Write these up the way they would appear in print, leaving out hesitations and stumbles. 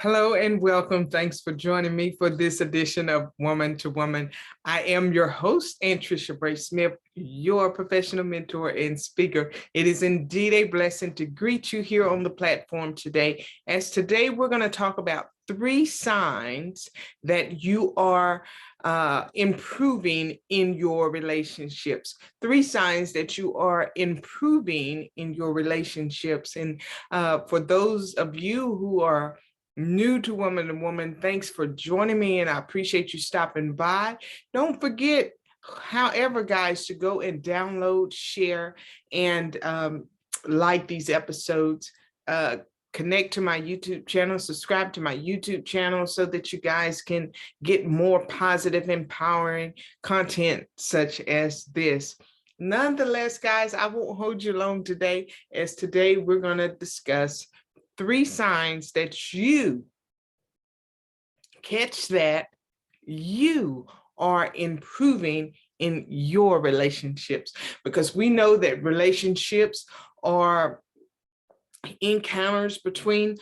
Hello and welcome. Thanks for joining me for this edition of Woman to Woman. I am your host, Anntricia Bray Smith, your professional mentor and speaker. It is indeed a blessing to greet you here on the platform today, as today we're going to talk about 3 signs that you are improving in your relationships. 3 signs that you are improving in your relationships. And for those of you who are new to Woman to Woman, thanks for joining me, and I appreciate you stopping by. Don't forget, however, guys, to go and download, share, and like these episodes. Connect to my YouTube channel, subscribe to my YouTube channel so that you guys can get more positive, empowering content such as this. Nonetheless, guys, I won't hold you long today, as today we're going to discuss 3 signs that you catch that you are improving in your relationships, because we know that relationships are encounters between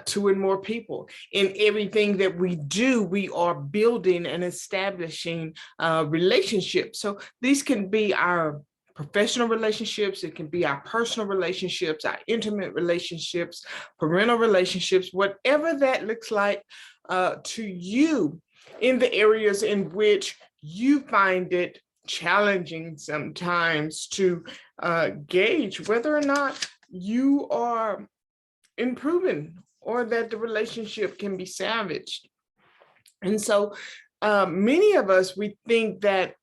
2 and more people. In everything that we do, we are building and establishing relationships. So these can be our professional relationships, it can be our personal relationships, our intimate relationships, parental relationships, whatever that looks like to you, in the areas in which you find it challenging sometimes to gauge whether or not you are improving or that the relationship can be salvaged. And so many of us, we think that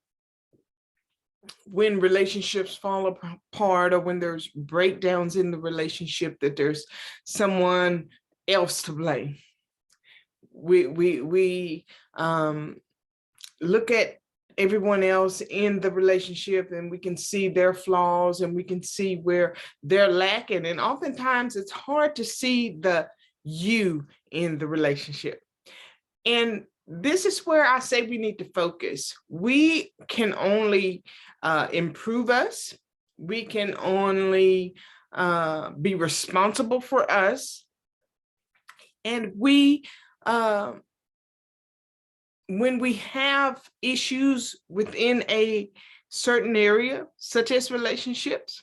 when relationships fall apart or when there's breakdowns in the relationship, that there's someone else to blame. We look at everyone else in the relationship and we can see their flaws and we can see where they're lacking. And oftentimes it's hard to see the you in the relationship. And this is where I say we need to focus. We can only improve us. We can only be responsible for us. And we when we have issues within a certain area, such as relationships,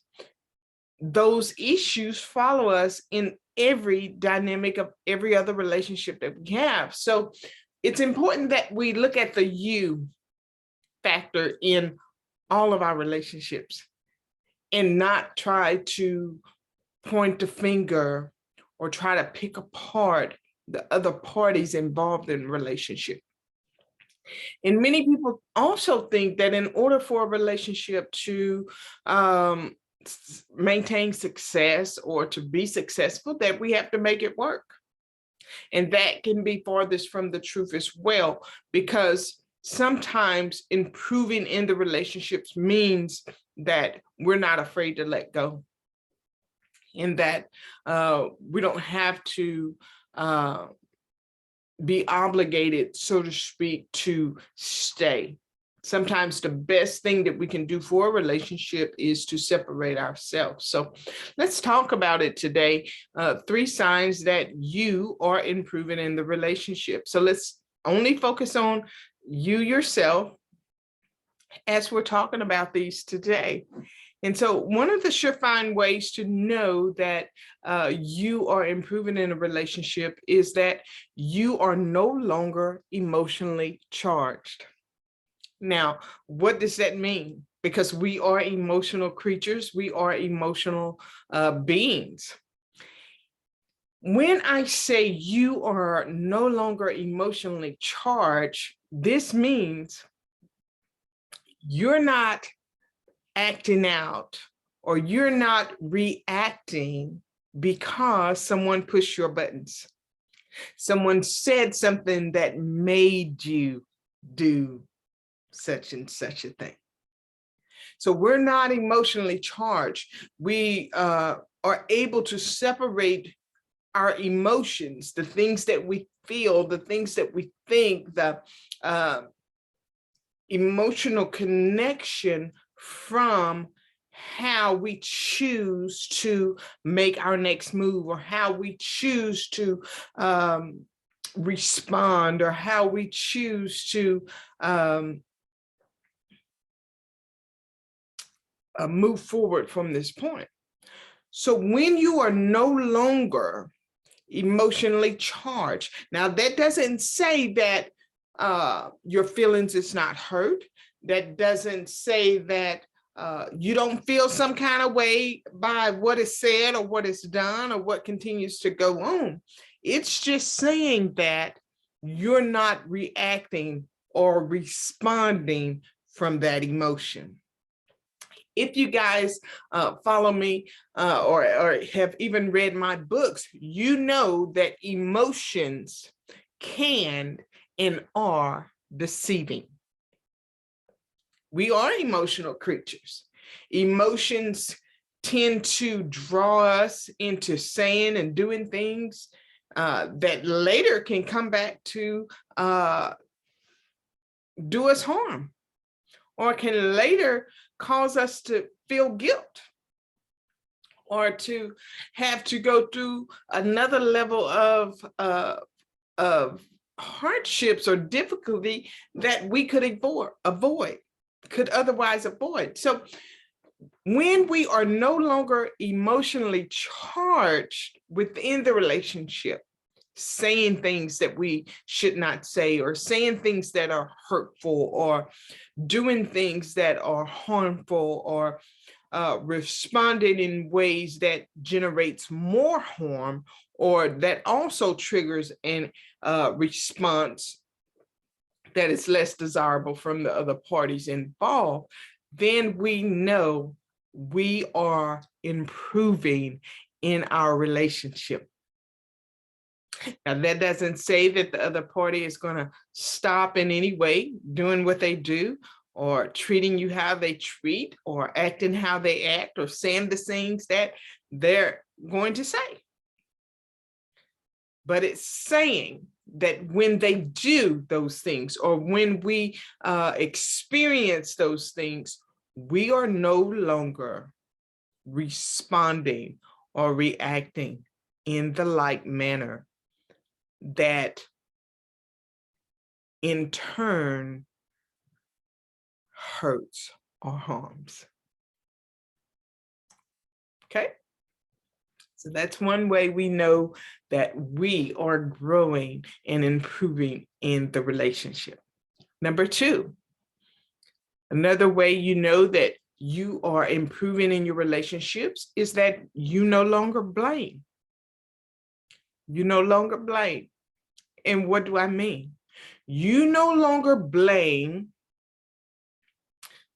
those issues follow us in every dynamic of every other relationship that we have. So it's important that we look at the you factor in all of our relationships and not try to point the finger or try to pick apart the other parties involved in the relationship. And many people also think that in order for a relationship to maintain success or to be successful, that we have to make it work. And that can be farthest from the truth as well, because sometimes improving in the relationships means that we're not afraid to let go, and that we don't have to be obligated, so to speak, to stay. Sometimes the best thing that we can do for a relationship is to separate ourselves. So let's talk about it today. 3 signs that you are improving in the relationship. So let's only focus on you yourself as we're talking about these today. And so one of the surefire ways to know that you are improving in a relationship is that you are no longer emotionally charged. Now, what does that mean? Because we are emotional creatures, we are emotional beings. When I say you are no longer emotionally charged, this means you're not acting out or you're not reacting because someone pushed your buttons. Someone said something that made you do such and such a thing. So we're not emotionally charged. We are able to separate our emotions, the things that we feel, the things that we think, the emotional connection from how we choose to make our next move, or how we choose to respond or how we choose to move forward from this point. So when you are no longer emotionally charged, now that doesn't say that your feelings is not hurt. That doesn't say that you don't feel some kind of way by what is said or what is done or what continues to go on. It's just saying that you're not reacting or responding from that emotion. If you guys follow me or have even read my books, you know that emotions can and are deceiving. We are emotional creatures. Emotions tend to draw us into saying and doing things that later can come back to do us harm, or can later cause us to feel guilt, or to have to go through another level of hardships or difficulty that we could could otherwise avoid. So when we are no longer emotionally charged within the relationship, saying things that we should not say, or saying things that are hurtful, or doing things that are harmful, or responding in ways that generates more harm, or that also triggers an response that is less desirable from the other parties involved, then we know we are improving in our relationship. Now, that doesn't say that the other party is going to stop in any way doing what they do, or treating you how they treat, or acting how they act, or saying the things that they're going to say. But it's saying that when they do those things, or when we experience those things, we are no longer responding or reacting in the like manner that in turn hurts or harms. Okay, so that's one way we know that we are growing and improving in the relationship. Number two, another way you know that you are improving in your relationships is that you no longer blame. You no longer blame. And what do I mean? You no longer blame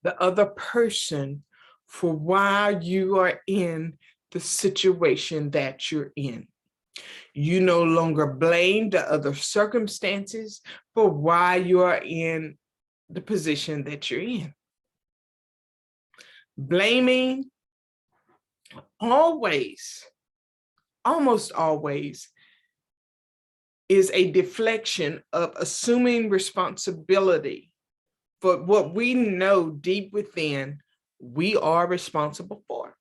the other person for why you are in the situation that you're in. You no longer blame the other circumstances for why you are in the position that you're in. Blaming always, almost always, is a deflection of assuming responsibility for what we know deep within we are responsible for.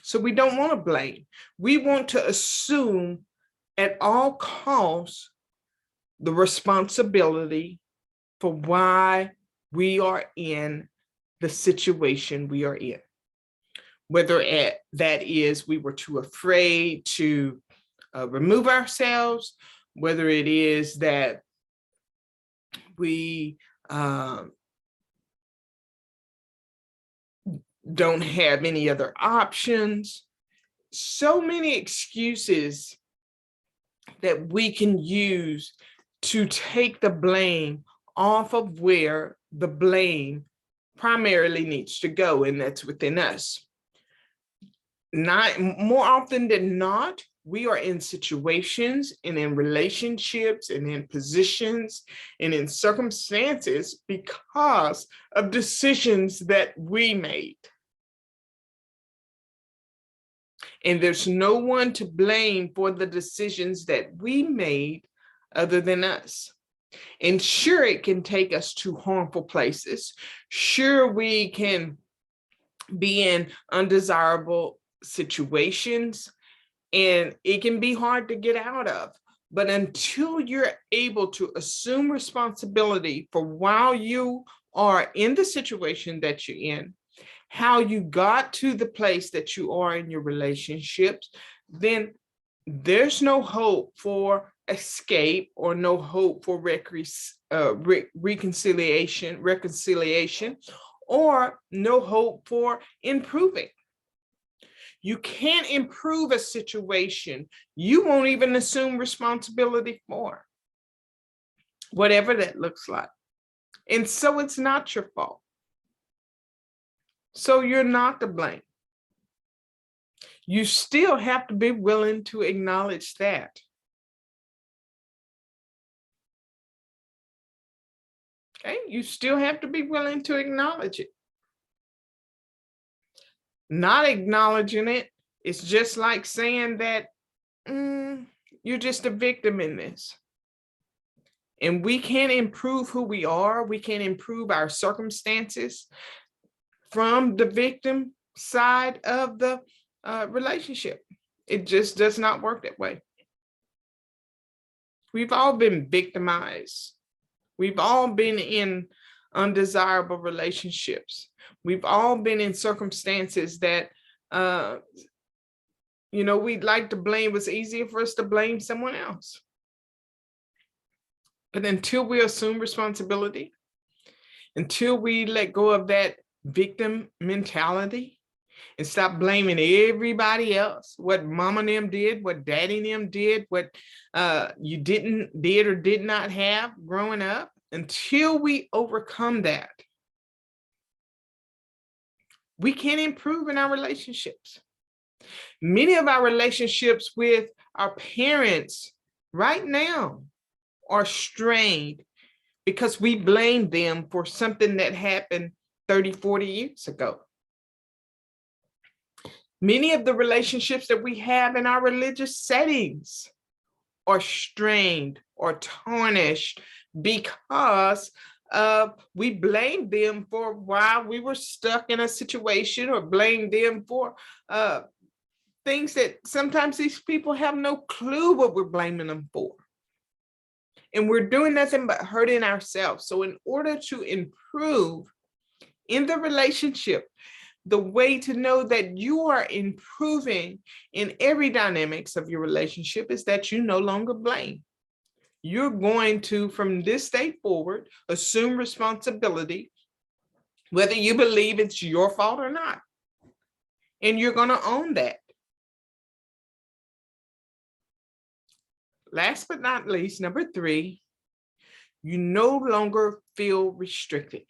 So we don't want to blame. We want to assume at all costs the responsibility for why we are in the situation we are in. Whether that is we were too afraid to remove ourselves, whether it is that we don't have any other options. So many excuses that we can use to take the blame off of where the blame primarily needs to go, and that's within us. More often than not, we are in situations and in relationships and in positions and in circumstances because of decisions that we made. And there's no one to blame for the decisions that we made other than us. And sure, it can take us to harmful places. Sure, we can be in undesirable situations. and it can be hard to get out of. But until you're able to assume responsibility for while you are in the situation that you're in, how you got to the place that you are in your relationships, then there's no hope for escape or no hope for reconciliation, or no hope for improving. You can't improve a situation you won't even assume responsibility for, whatever that looks like. And so it's not your fault. So you're not to blame. You still have to be willing to acknowledge that. Okay, you still have to be willing to acknowledge it. Not acknowledging it is just like saying that you're just a victim in this. And we can't improve who we are. We can't improve our circumstances from the victim side of the relationship. It just does not work that way. We've all been victimized. We've all been in undesirable relationships. We've all been in circumstances that, we'd like to blame. It was easier for us to blame someone else. But until we assume responsibility, until we let go of that victim mentality and stop blaming everybody else, what mama and them did, what daddy and them did, what you did or did not have growing up, until we overcome that, we can't improve in our relationships. Many of our relationships with our parents right now are strained because we blame them for something that happened 30, 40 years ago. Many of the relationships that we have in our religious settings are strained or tarnished because we blame them for why we were stuck in a situation, or blame them for things that sometimes these people have no clue what we're blaming them for. And we're doing nothing but hurting ourselves. So in order to improve in the relationship, the way to know that you are improving in every dynamics of your relationship is that you no longer blame. You're going to, from this day forward, assume responsibility, whether you believe it's your fault or not. And you're going to own that. Last but not least, number 3, you no longer feel restricted.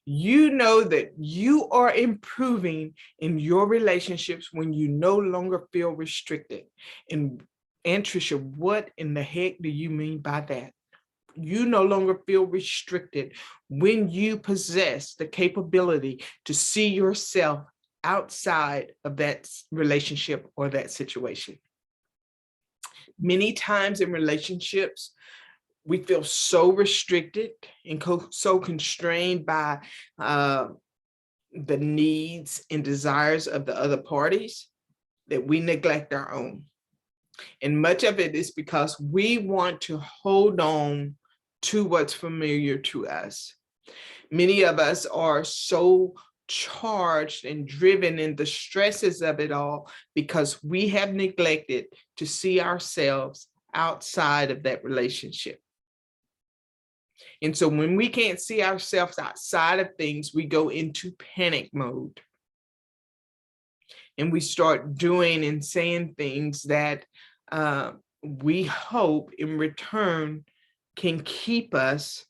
You know that you are improving in your relationships when you no longer feel restricted. And Anntricia, what in the heck do you mean by that? You no longer feel restricted when you possess the capability to see yourself outside of that relationship or that situation. Many times in relationships, we feel so restricted and so constrained by the needs and desires of the other parties that we neglect our own. And much of it is because we want to hold on to what's familiar to us. Many of us are so charged and driven in the stresses of it all because we have neglected to see ourselves outside of that relationship. And so when we can't see ourselves outside of things, we go into panic mode. And we start doing and saying things that we hope in return can keep us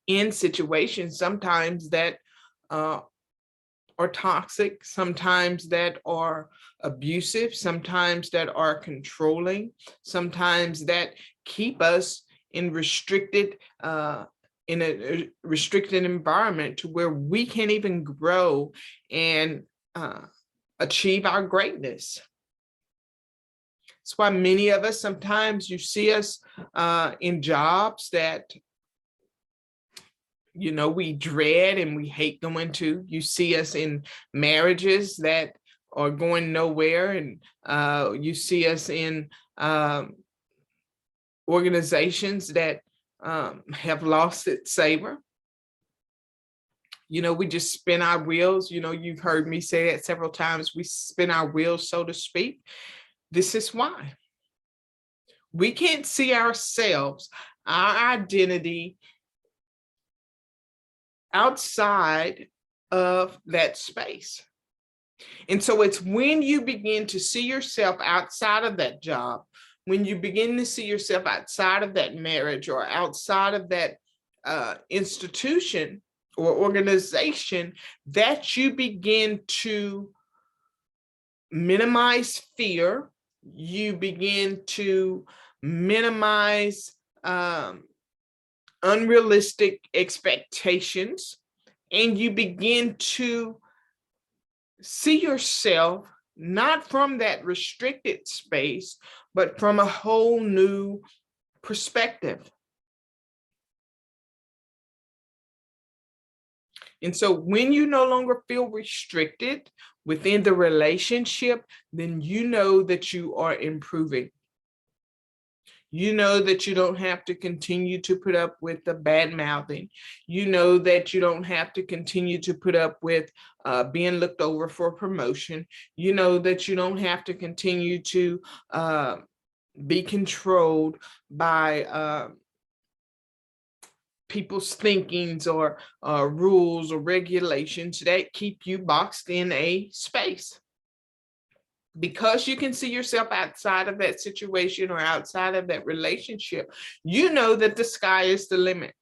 in situations sometimes that are toxic, sometimes that are abusive, sometimes that are controlling, sometimes that keep us in a restricted environment to where we can't even grow and achieve our greatness. That's why many of us, sometimes you see us in jobs that we dread and we hate going to. You see us in marriages that or going nowhere, and you see us in organizations that have lost its savor. We just spin our wheels. You've heard me say that several times. We spin our wheels, so to speak. This is why. We can't see ourselves, our identity, outside of that space. And so it's when you begin to see yourself outside of that job, when you begin to see yourself outside of that marriage or outside of that institution or organization, that you begin to minimize fear, you begin to minimize unrealistic expectations, and you begin to see yourself not from that restricted space, but from a whole new perspective. And so when you no longer feel restricted within the relationship, then you know that you are improving. You know that you don't have to continue to put up with the bad mouthing. You know that you don't have to continue to put up with being looked over for promotion. You know that you don't have to continue to be controlled by people's thinkings or rules or regulations that keep you boxed in a space. Because you can see yourself outside of that situation or outside of that relationship, you know that the sky is the limit.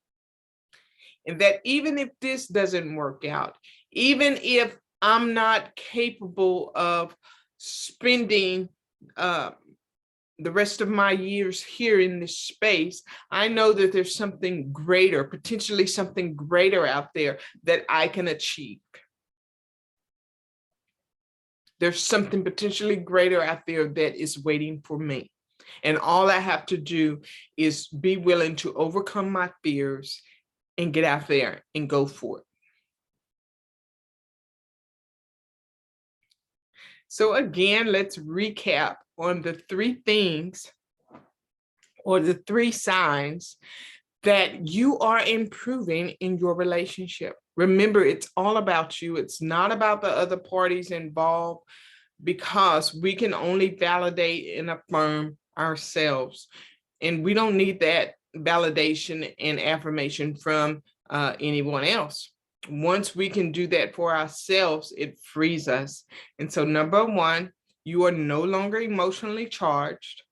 And that even if this doesn't work out, even if I'm not capable of spending the rest of my years here in this space, I know that there's something greater, potentially something greater out there that I can achieve. There's something potentially greater out there that is waiting for me. And all I have to do is be willing to overcome my fears and get out there and go for it. So again, let's recap on the 3 things or the 3 signs that you are improving in your relationship. Remember, it's all about you. It's not about the other parties involved, because we can only validate and affirm ourselves. And we don't need that validation and affirmation from anyone else. Once we can do that for ourselves, it frees us. And so number 1, you are no longer emotionally charged.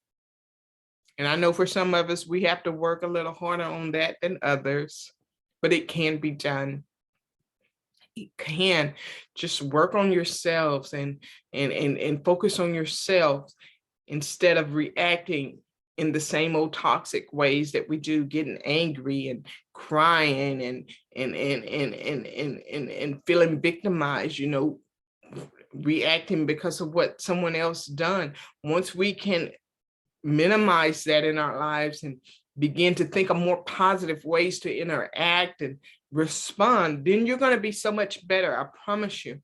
And I know for some of us, we have to work a little harder on that than others, but it can be done. You can just work on yourselves and focus on yourselves instead of reacting in the same old toxic ways that we do, getting angry and crying and feeling victimized, reacting because of what someone else done. Once we can minimize that in our lives and begin to think of more positive ways to interact and respond, then you're going to be so much better. I promise you.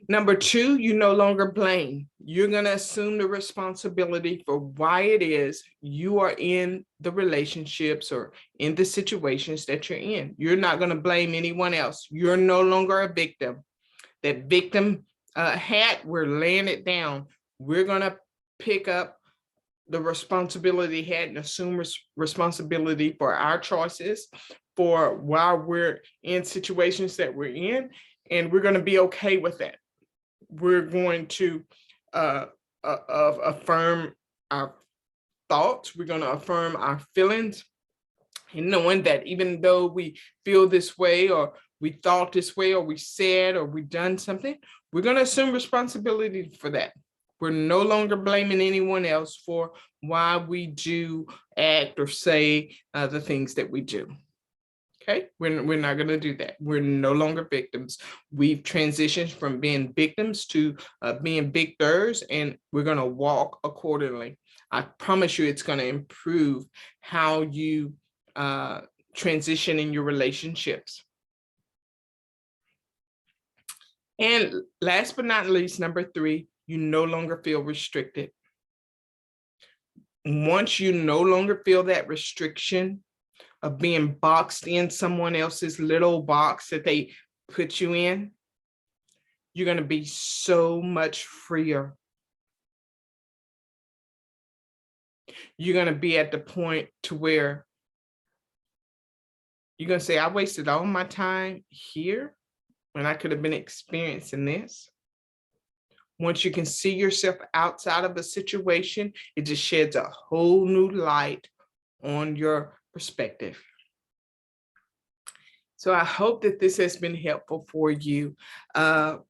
Number 2, you no longer blame. You're going to assume the responsibility for why it is you are in the relationships or in the situations that you're in. You're not going to blame anyone else. You're no longer a victim. That victim hat, we're laying it down. We're going to pick up the responsibility hat and assume responsibility for our choices, for while we're in situations that we're in, and we're going to be okay with that. We're going to affirm our thoughts. We're going to affirm our feelings, and knowing that even though we feel this way, or we thought this way, or we said, or we done something, we're going to assume responsibility for that. We're no longer blaming anyone else for why we do act or say the things that we do. Okay, we're not going to do that. We're no longer victims. We've transitioned from being victims to being victors, and we're going to walk accordingly. I promise you it's going to improve how you transition in your relationships. And last but not least, number 3, you no longer feel restricted. Once you no longer feel that restriction of being boxed in someone else's little box that they put you in, you're going to be so much freer. You're going to be at the point to where you're going to say, I wasted all my time here when I could have been experiencing this. Once you can see yourself outside of a situation, it just sheds a whole new light on your perspective. So I hope that this has been helpful for you. And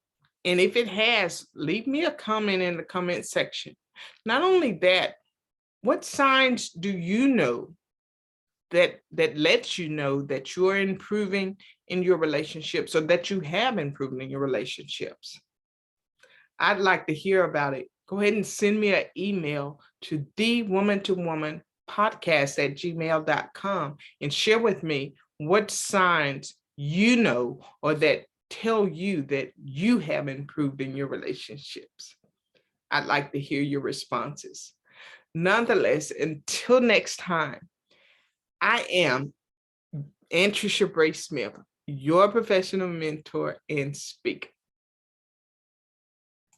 if it has, leave me a comment in the comment section. Not only that, what signs do you know that lets you know that you're improving in your relationships, or that you have improved in your relationships? I'd like to hear about it. Go ahead and send me an email to thewoman2woman podcast@gmail.com and share with me what signs you know or that tell you that you have improved in your relationships. I'd like to hear your responses. Nonetheless, until next time, I am Anntricia Bray Smith, your professional mentor and speaker.